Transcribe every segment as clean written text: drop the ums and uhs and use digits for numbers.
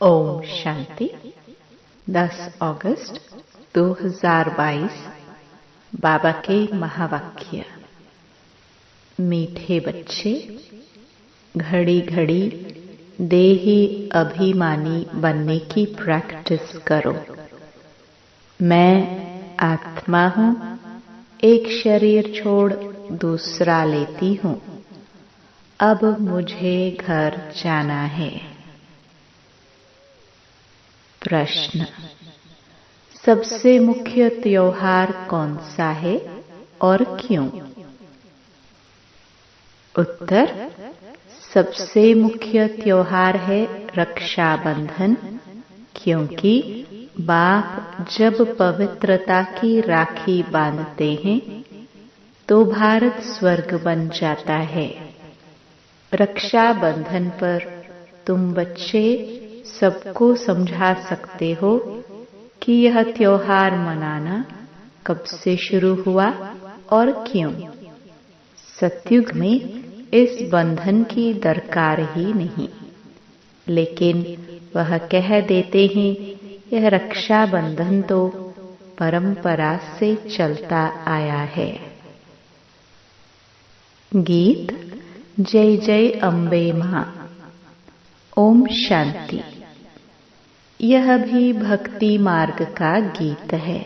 ओम शांति। 10 अगस्त 2022 बाबा के महावाक्य। मीठे बच्चे, घड़ी घड़ी देही अभिमानी बनने की प्रैक्टिस करो। मैं आत्मा हूँ, एक शरीर छोड़ दूसरा लेती हूँ। अब मुझे घर जाना है। प्रश्न: सबसे मुख्य त्योहार कौन सा है और क्यों? उत्तर: सबसे मुख्य त्योहार है रक्षाबंधन, क्योंकि बाप जब पवित्रता की राखी बांधते हैं तो भारत स्वर्ग बन जाता है। रक्षाबंधन पर तुम बच्चे सबको समझा सकते हो कि यह त्योहार मनाना कब से शुरू हुआ और क्यों। सतयुग में इस बंधन की दरकार ही नहीं, लेकिन वह कह देते हैं यह रक्षाबंधन तो परंपरा से चलता आया है। गीत जय जय अम्बे मां। ओम शांति। यह भी भक्ति मार्ग का गीत है।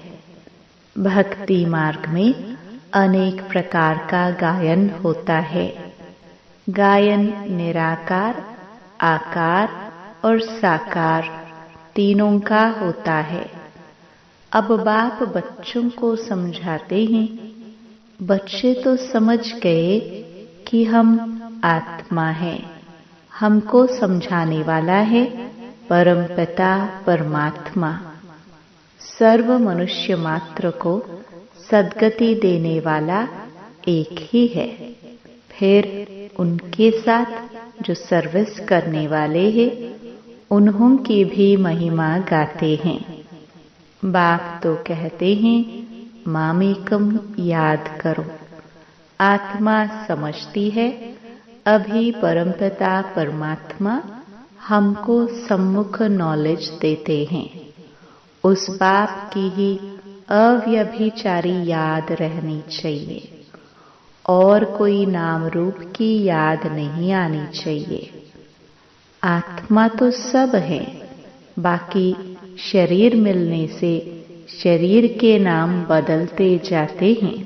भक्ति मार्ग में अनेक प्रकार का गायन होता है। गायन निराकार, आकार और साकार तीनों का होता है। अब बाप बच्चों को समझाते हैं। बच्चे तो समझ गए कि हम आत्मा हैं। हमको समझाने वाला है परमपिता परमात्मा। सर्व मनुष्य मात्र को सद्गति देने वाला एक ही है। फिर उनके साथ जो सर्विस करने वाले हैं उन्हों की भी महिमा गाते हैं। बाप तो कहते हैं मामेकम याद करो। आत्मा समझती है अभी परमपिता परमात्मा हमको सम्मुख नॉलेज देते हैं। उस बाप की ही अव्यभिचारी याद रहनी चाहिए और कोई नाम रूप की याद नहीं आनी चाहिए। आत्मा तो सब है, बाकी शरीर मिलने से शरीर के नाम बदलते जाते हैं।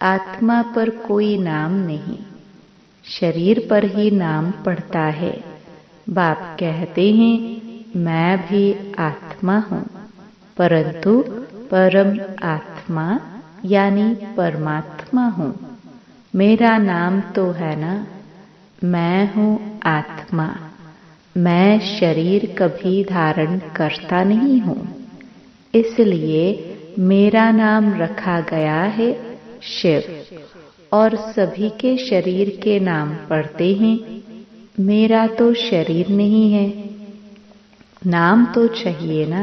आत्मा पर कोई नाम नहीं, शरीर पर ही नाम पड़ता है। बाप कहते हैं मैं भी आत्मा हूँ, परंतु परम आत्मा यानी परमात्मा हूँ। मेरा नाम तो है ना, मैं हूँ आत्मा। मैं शरीर कभी धारण करता नहीं हूँ, इसलिए मेरा नाम रखा गया है शिव। और सभी के शरीर के नाम पढ़ते हैं। मेरा तो शरीर नहीं है, नाम तो चाहिए ना।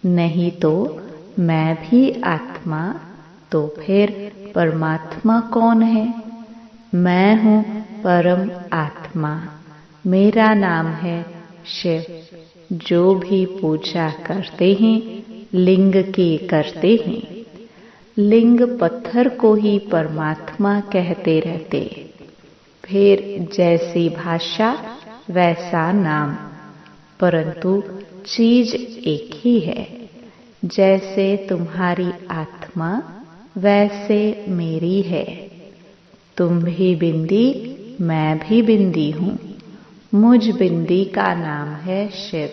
नहीं तो मैं भी आत्मा, तो फिर परमात्मा कौन है? मैं हूँ परम आत्मा, मेरा नाम है शिव। जो भी पूजा करते हैं लिंग की करते हैं। लिंग पत्थर को ही परमात्मा कहते रहते। फिर जैसी भाषा वैसा नाम, परंतु चीज एक ही है। जैसे तुम्हारी आत्मा वैसे मेरी है। तुम भी बिंदी, मैं भी बिंदी हूँ। मुझ बिंदी का नाम है शिव।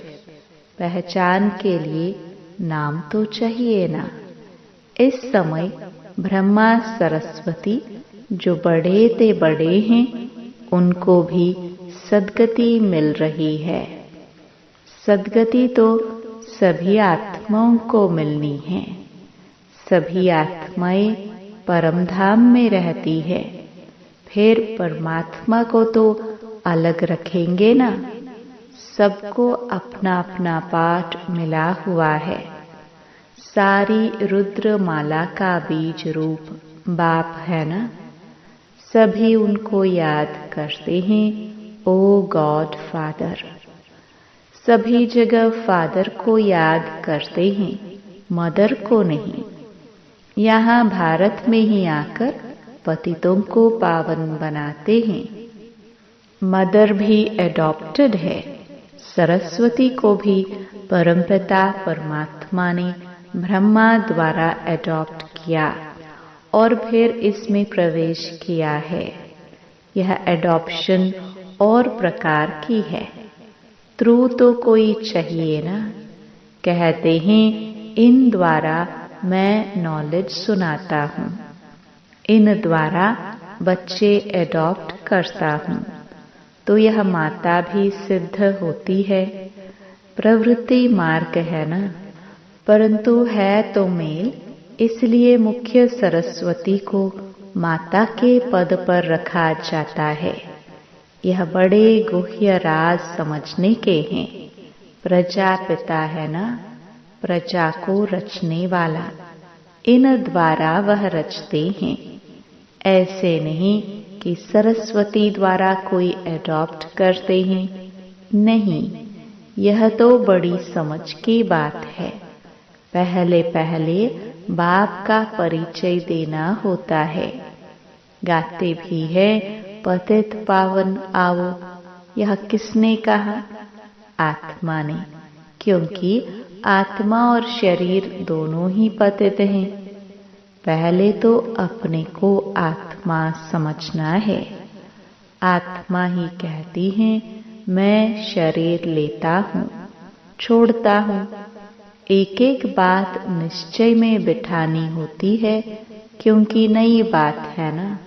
पहचान के लिए नाम तो चाहिए ना। इस समय ब्रह्मा सरस्वती जो बड़े ते बड़े हैं उनको भी सद्गति मिल रही है। सद्गति तो सभी आत्माओं को मिलनी है। सभी आत्माएं परमधाम में रहती है। फिर परमात्मा को तो अलग रखेंगे ना। सबको अपना अपना पाठ मिला हुआ है। सारी रुद्र माला का बीज रूप बाप है ना। सभी उनको याद करते हैं, ओ गॉड फादर। सभी जगह फादर को याद करते हैं, मदर को नहीं। यहाँ भारत में ही आकर पतितों को पावन बनाते हैं। मदर भी एडॉप्टेड है। सरस्वती को भी परमपिता परमात्मा ने ब्रह्मा द्वारा एडॉप्ट किया और फिर इसमें प्रवेश किया है। यह एडॉप्शन और प्रकार की है। थ्रू तो कोई चाहिए ना। कहते हैं इन द्वारा मैं नॉलेज सुनाता हूँ, इन द्वारा बच्चे एडॉप्ट करता हूँ, तो यह माता भी सिद्ध होती है। प्रवृत्ति मार्ग है ना, परंतु है तो मेल, इसलिए मुख्य सरस्वती को माता के पद पर रखा जाता है। यह बड़े गुह्य राज समझने के हैं। प्रजापिता है ना, प्रजा को रचने वाला, इन द्वारा वह रचते हैं। ऐसे नहीं कि सरस्वती द्वारा कोई एडॉप्ट करते हैं, नहीं, यह तो बड़ी समझ की बात है। पहले पहले बाप का परिचय देना होता है। गाते भी है पतित पावन आओ। यह किसने कहा? आत्मा ने, क्योंकि आत्मा और शरीर दोनों ही पतित हैं। पहले तो अपने को आत्मा समझना है। आत्मा ही कहती है मैं शरीर लेता हूँ, छोड़ता हूँ। एक एक बात निश्चय में बिठानी होती है, क्योंकि नई बात है ना।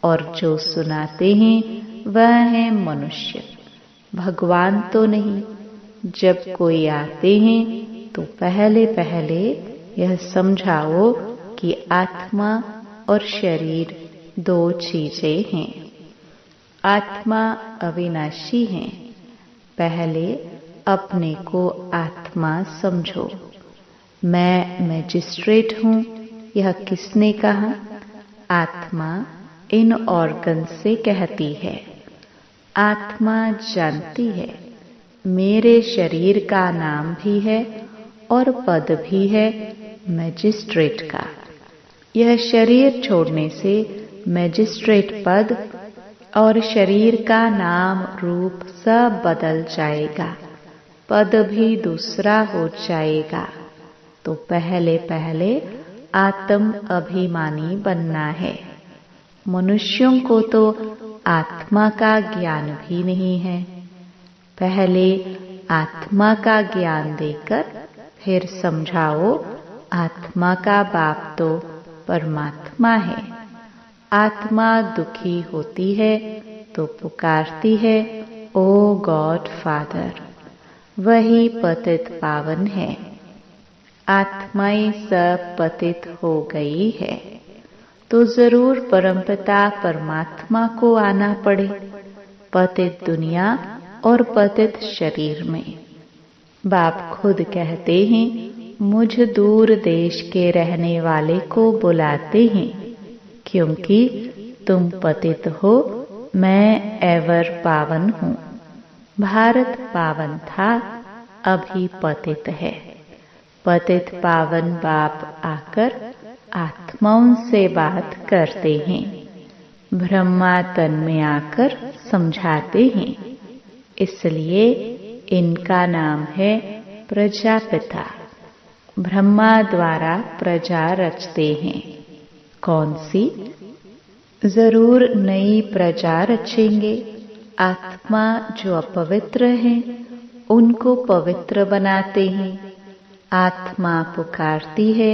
और जो सुनाते हैं वह है मनुष्य, भगवान तो नहीं। जब कोई आते हैं तो पहले पहले यह समझाओ कि आत्मा और शरीर दो चीजें हैं। आत्मा अविनाशी है। पहले अपने को आत्मा समझो। मैं मैजिस्ट्रेट हूँ, यह किसने कहा? आत्मा इन ऑर्गन से कहती है। आत्मा जानती है मेरे शरीर का नाम भी है और पद भी है मैजिस्ट्रेट का। यह शरीर छोड़ने से मैजिस्ट्रेट पद और शरीर का नाम रूप सब बदल जाएगा, पद भी दूसरा हो जाएगा। तो पहले पहले आत्म अभिमानी बनना है। मनुष्यों को तो आत्मा का ज्ञान भी नहीं है। पहले आत्मा का ज्ञान देकर फिर समझाओ आत्मा का बाप तो परमात्मा है। आत्मा दुखी होती है तो पुकारती है ओ गॉड फादर, वही पतित पावन है। आत्माएं सब पतित हो गई है तो जरूर परमपिता परमात्मा को आना पड़े, पतित दुनिया और पतित शरीर में। बाप खुद कहते हैं मुझ दूर देश के रहने वाले को बुलाते हैं, क्योंकि तुम पतित हो, मैं एवर पावन हूँ। भारत पावन था, अभी पतित है। पतित पावन बाप आकर आत्माओं से बात करते हैं। ब्रह्मा तन में आकर समझाते हैं। इसलिए इनका नाम है प्रजापिता। ब्रह्मा द्वारा प्रजा रचते हैं। कौन सी? जरूर नई प्रजा रचेंगे। आत्मा जो अपवित्र हैं उनको पवित्र बनाते हैं। आत्मा पुकारती है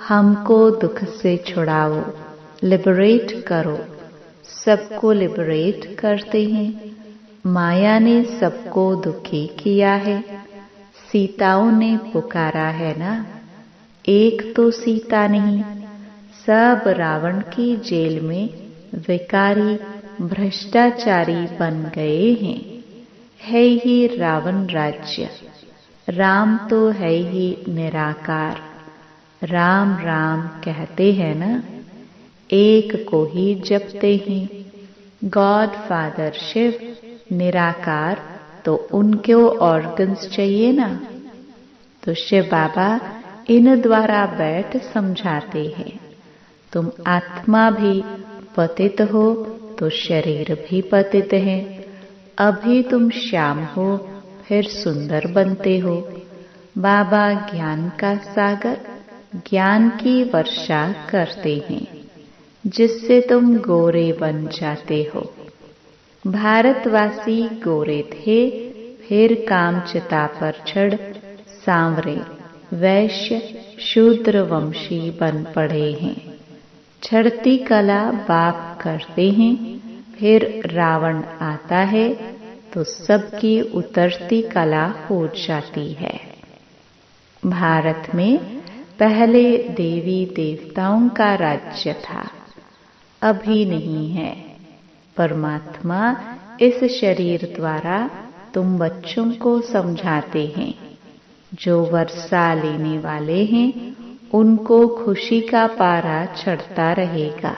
हमको दुख से छुड़ाओ, लिबरेट करो। सबको लिबरेट करते हैं। माया ने सबको दुखी किया है। सीताओं ने पुकारा है ना। एक तो सीता नहीं, सब रावण की जेल में विकारी भ्रष्टाचारी बन गए हैं। है ही रावण राज्य। राम तो है ही निराकार। राम राम कहते हैं ना, एक को ही जपते हैं। गॉड फादर शिव निराकार तो उनके ऑर्गन्स चाहिए ना। तो शिव बाबा इन द्वारा बैठ समझाते हैं, तुम आत्मा भी पतित हो तो शरीर भी पतित है। अभी तुम श्याम हो, फिर सुंदर बनते हो। बाबा ज्ञान का सागर, ज्ञान की वर्षा करते हैं, जिससे तुम गोरे बन जाते हो। भारतवासी गोरे थे, फिर काम चिता पर चढ़ सांवरे वैश्य शूद्र वंशी बन पड़े हैं। चढ़ती कला बाप करते हैं, फिर रावण आता है तो सबकी उतरती कला हो जाती है। भारत में पहले देवी देवताओं का राज्य था, अभी नहीं है। परमात्मा इस शरीर द्वारा तुम बच्चों को समझाते हैं। जो वर्षा लेने वाले हैं उनको खुशी का पारा चढ़ता रहेगा।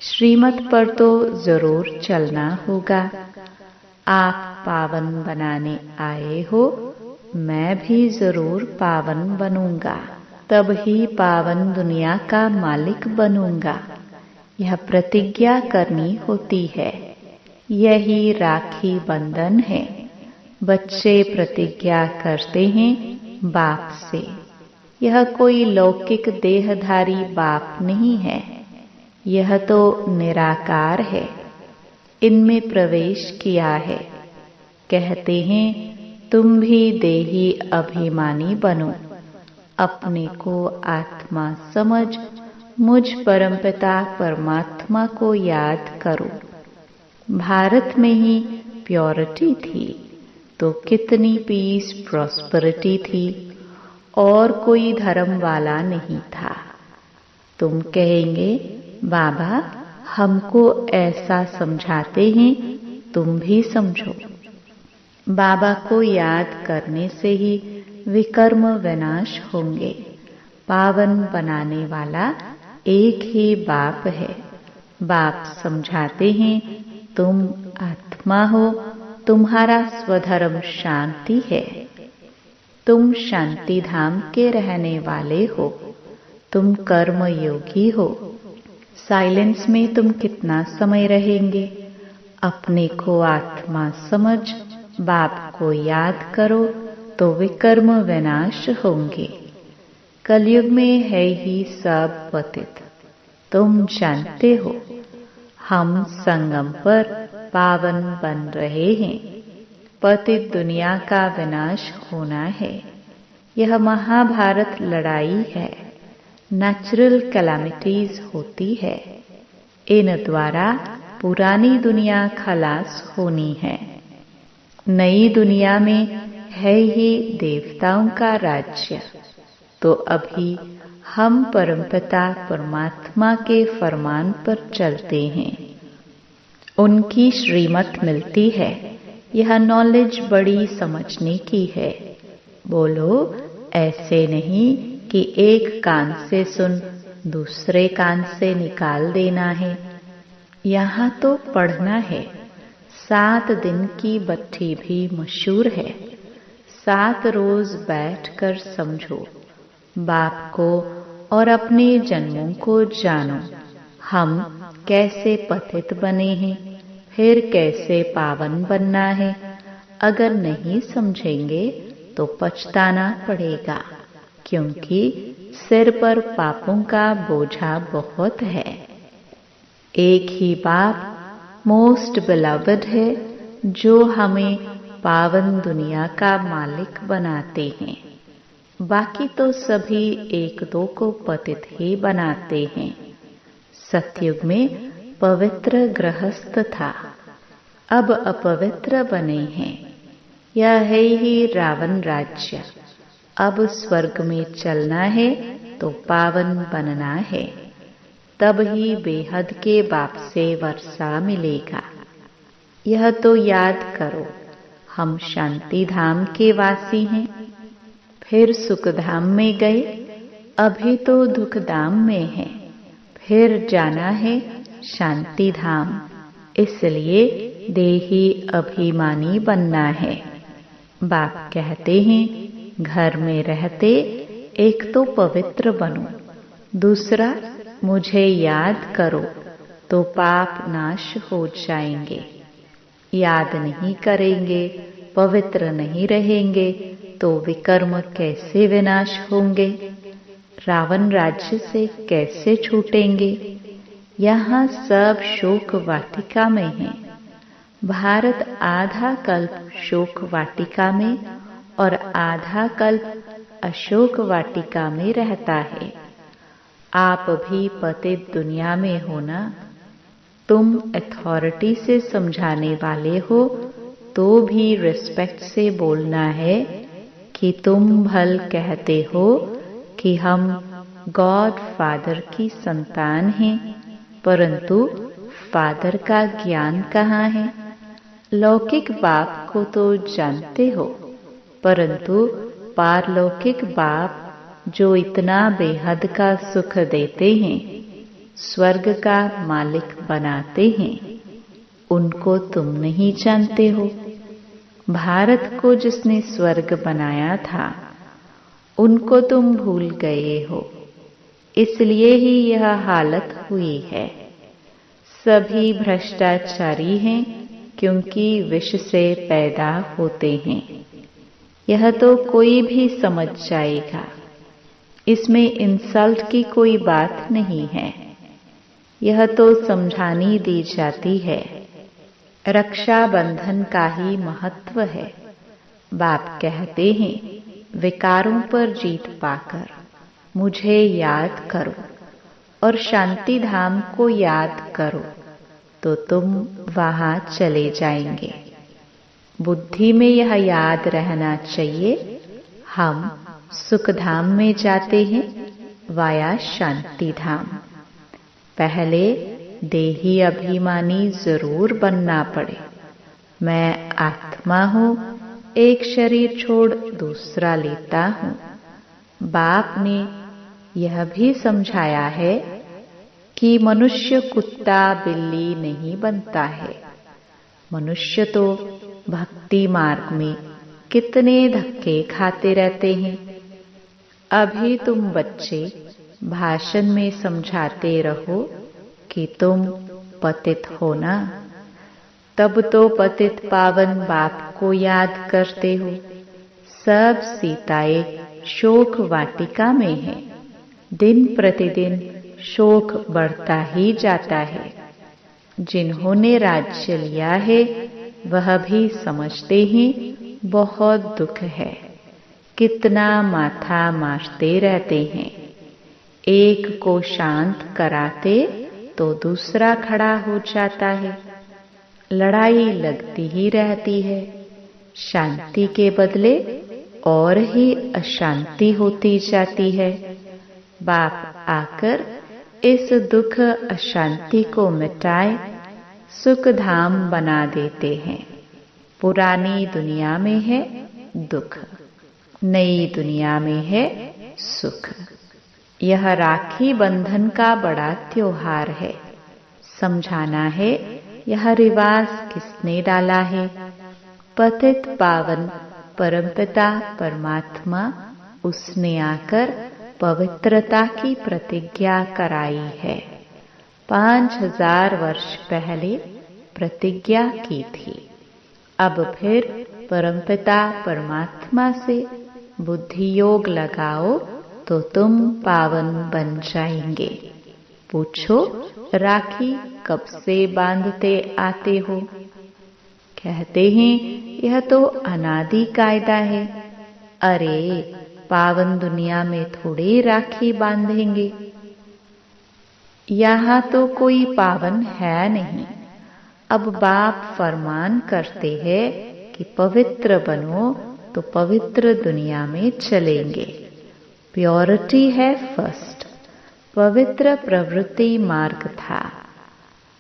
श्रीमत पर तो जरूर चलना होगा। आप पावन बनाने आए हो, मैं भी जरूर पावन बनूंगा, तब ही पावन दुनिया का मालिक बनूंगा। यह प्रतिज्ञा करनी होती है। यही राखी बंधन है। बच्चे प्रतिज्ञा करते हैं बाप से। यह कोई लौकिक देहधारी बाप नहीं है, यह तो निराकार है। इनमें प्रवेश किया है। कहते हैं तुम भी देही अभिमानी बनो, अपने को आत्मा समझ मुझ परमपिता परमात्मा को याद करो। भारत में ही प्योरिटी थी तो कितनी पीस प्रॉस्पेरिटी थी, और कोई धर्म वाला नहीं था। तुम कहेंगे बाबा हमको ऐसा समझाते हैं, तुम भी समझो। बाबा को याद करने से ही विकर्म विनाश होंगे। पावन बनाने वाला एक ही बाप है। बाप समझाते हैं तुम आत्मा हो, तुम्हारा स्वधर्म शांति है। तुम शांति धाम के रहने वाले हो। तुम कर्म योगी हो। साइलेंस में तुम कितना समय रहेंगे? अपने को आत्मा समझ बाप को याद करो तो विकर्म विनाश होंगे। कलयुग में है ही सब पतित, तुम जानते हो। हम संगम पर पावन बन रहे हैं। पतित दुनिया का विनाश होना है। यह महाभारत लड़ाई है। नेचुरल कैलामिटीज होती है। इन द्वारा पुरानी दुनिया खलास होनी है। नई दुनिया में है ही देवताओं का राज्य। तो अभी हम परमपिता परमात्मा के फरमान पर चलते हैं। उनकी श्रीमत मिलती है। यह नॉलेज बड़ी समझने की है। बोलो ऐसे नहीं कि एक कान से सुन दूसरे कान से निकाल देना है। यहाँ तो पढ़ना है। 7 दिन की बत्ती भी मशहूर है। 7 रोज बैठकर समझो। बाप को और अपने जन्मों को जानो। हम कैसे पतित बने हैं, फिर कैसे पावन बनना है। अगर नहीं समझेंगे तो पछताना पड़ेगा, क्योंकि सिर पर पापों का बोझा बहुत है। एक ही बाप मोस्ट बिलवड है, जो हमें पावन दुनिया का मालिक बनाते हैं। बाकी तो सभी एक दो को पतित ही बनाते हैं। सतयुग में पवित्र गृहस्थ था, अब अपवित्र बने हैं। यह है ही रावण राज्य। अब स्वर्ग में चलना है तो पावन बनना है, तब ही बेहद के बाप से वर्षा मिलेगा। यह तो याद करो, हम शांति धाम के वासी हैं। फिर सुख धाम में गए, अभी तो दुख धाम में हैं। फिर जाना है शांति धाम। इसलिए देही अभिमानी बनना है। बाप कहते हैं घर में रहते एक तो पवित्र बनो, दूसरा मुझे याद करो तो पाप नाश हो जाएंगे। याद नहीं करेंगे, पवित्र नहीं रहेंगे तो विकर्म कैसे विनाश होंगे? रावण राज्य से कैसे छूटेंगे? यहाँ सब शोक वाटिका में है। भारत आधा कल्प शोक वाटिका में और आधा कल्प अशोक वाटिका में रहता है। आप भी पतित दुनिया में हो ना? तुम अथॉरिटी से समझाने वाले हो तो भी रिस्पेक्ट से बोलना है कि तुम भल कहते हो कि हम गॉड फादर की संतान हैं, परंतु फादर का ज्ञान कहाँ है? लौकिक बाप को तो जानते हो, परंतु पारलौकिक बाप जो इतना बेहद का सुख देते हैं, स्वर्ग का मालिक बनाते हैं, उनको तुम नहीं जानते हो। भारत को जिसने स्वर्ग बनाया था उनको तुम भूल गए हो, इसलिए ही यह हालत हुई है। सभी भ्रष्टाचारी हैं क्योंकि विष से पैदा होते हैं। यह तो कोई भी समझ जाएगा, इसमें इंसल्ट की कोई बात नहीं है। यह तो समझानी दी जाती है। रक्षा बंधन का ही महत्व है। बाप कहते हैं विकारों पर जीत पाकर मुझे याद करो और शांति धाम को याद करो तो तुम वहां चले जाएंगे। बुद्धि में यह याद रहना चाहिए, हम सुख धाम में जाते हैं वाया शांति धाम। पहले देही अभिमानी जरूर बनना पड़े। मैं आत्मा हूँ, एक शरीर छोड़ दूसरा लेता हूँ। बाप ने यह भी समझाया है कि मनुष्य कुत्ता बिल्ली नहीं बनता है। मनुष्य तो भक्ति मार्ग में कितने धक्के खाते रहते हैं। अभी तुम बच्चे भाषण में समझाते रहो कि तुम पतित हो ना, तब तो पतित पावन बाप को याद करते हो। सब सीताएं शोक वाटिका में हैं। दिन प्रतिदिन शोक बढ़ता ही जाता है। जिन्होंने राज्य लिया है वह भी समझते हैं बहुत दुख है, कितना माथा मारते रहते हैं। एक को शांत कराते तो दूसरा खड़ा हो जाता है। लड़ाई लगती ही रहती है। शांति के बदले और ही अशांति होती जाती है। बाप आकर इस दुख अशांति को मिटाए सुख धाम बना देते हैं। पुरानी दुनिया में है दुख, नई दुनिया में है सुख। यह राखी बंधन का बड़ा त्योहार है। समझाना है यह रिवाज किसने डाला है? पतित पावन परमपिता परमात्मा, उसने आकर पवित्रता की प्रतिज्ञा कराई है। 5000 वर्ष पहले प्रतिज्ञा की थी। अब फिर परमपिता परमात्मा से बुद्धि योग लगाओ तो तुम पावन बन जाएंगे। पूछो राखी कब से बांधते आते हो? कहते हैं यह तो अनादि कायदा है। अरे पावन दुनिया में थोड़े राखी बांधेंगे। यहाँ तो कोई पावन है नहीं। अब बाप फरमान करते हैं कि पवित्र बनो तो पवित्र दुनिया में चलेंगे। प्योरिटी है फर्स्ट। पवित्र प्रवृत्ति मार्ग था,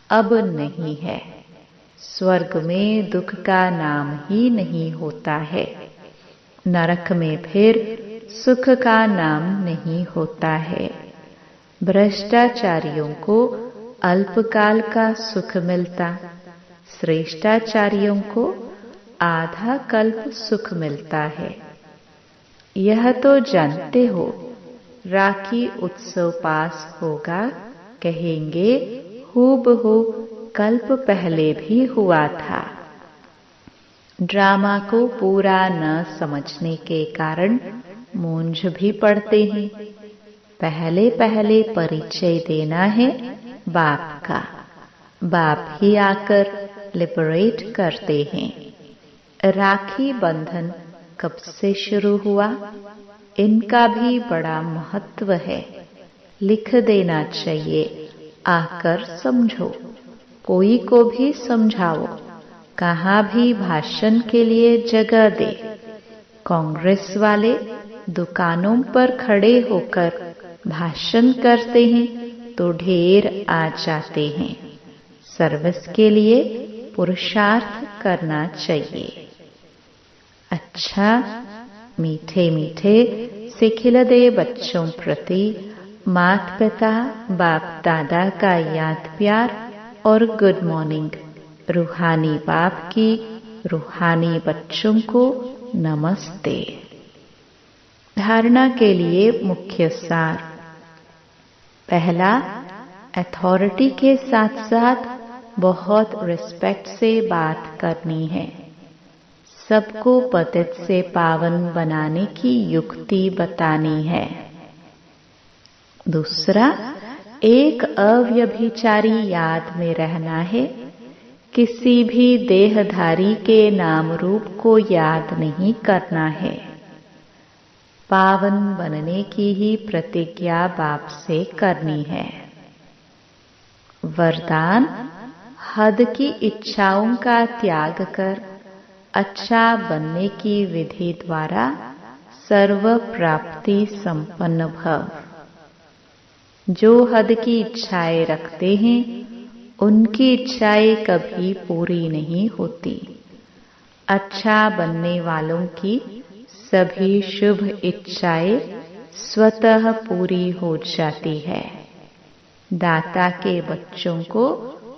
अब नहीं है। स्वर्ग में दुख का नाम ही नहीं होता है। नरक में फिर सुख का नाम नहीं होता है। भ्रष्टाचारियों को अल्पकाल का सुख मिलता, श्रेष्ठाचार्यों को आधा कल्प सुख मिलता है। यह तो जानते हो, राखी उत्सव पास होगा, कहेंगे हूबहू कल्प पहले भी हुआ था। ड्रामा को पूरा न समझने के कारण मूंझ भी पड़ते हैं। पहले पहले परिचय देना है बाप का। बाप ही आकर लिबरेट करते हैं। राखी बंधन कब से शुरू हुआ, इनका भी बड़ा महत्व है। लिख देना चाहिए, आकर समझो। कोई को भी समझाओ, कहाँ भी भाषण के लिए जगह दे। कांग्रेस वाले दुकानों पर खड़े होकर भाषण करते हैं तो ढेर आ जाते हैं। सर्विस के लिए पुरुषार्थ करना चाहिए। अच्छा, मीठे मीठे से खिलदे बच्चों प्रति माता पिता बाप दादा का याद प्यार और गुड मॉर्निंग। रूहानी बाप की रूहानी बच्चों को नमस्ते। धारणा के लिए मुख्य सार। पहला, अथॉरिटी के साथ साथ बहुत रिस्पेक्ट से बात करनी है। सबको पतित से पावन बनाने की युक्ति बतानी है। दूसरा, एक अव्यभिचारी याद में रहना है। किसी भी देहधारी के नाम रूप को याद नहीं करना है। पावन बनने की ही प्रतिज्ञा बाप से करनी है। वरदान, हद की इच्छाओं का त्याग कर अच्छा बनने की विधि द्वारा सर्व प्राप्ति संपन्न भव। जो हद की इच्छाएं रखते हैं, उनकी इच्छाएं कभी पूरी नहीं होती। अच्छा बनने वालों की सभी शुभ इच्छाएं स्वतः पूरी हो जाती है। दाता के बच्चों को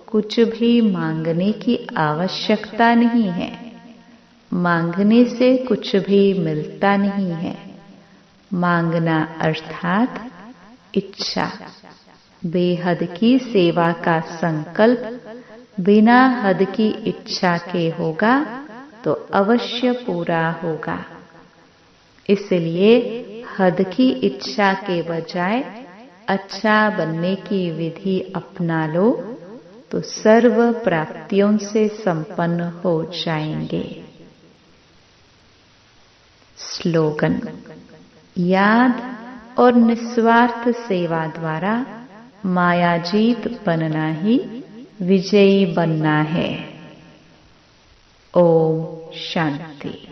कुछ भी मांगने की आवश्यकता नहीं है। मांगने से कुछ भी मिलता नहीं है। मांगना अर्थात इच्छा। बेहद की सेवा का संकल्प बिना हद की इच्छा के होगा तो अवश्य पूरा होगा। इसलिए हद की इच्छा के बजाय अच्छा बनने की विधि अपना लो तो सर्व प्राप्तियों से संपन्न हो जाएंगे। स्लोगन। याद और निस्वार्थ सेवा द्वारा मायाजीत बनना ही विजयी बनना है। ओम शांति।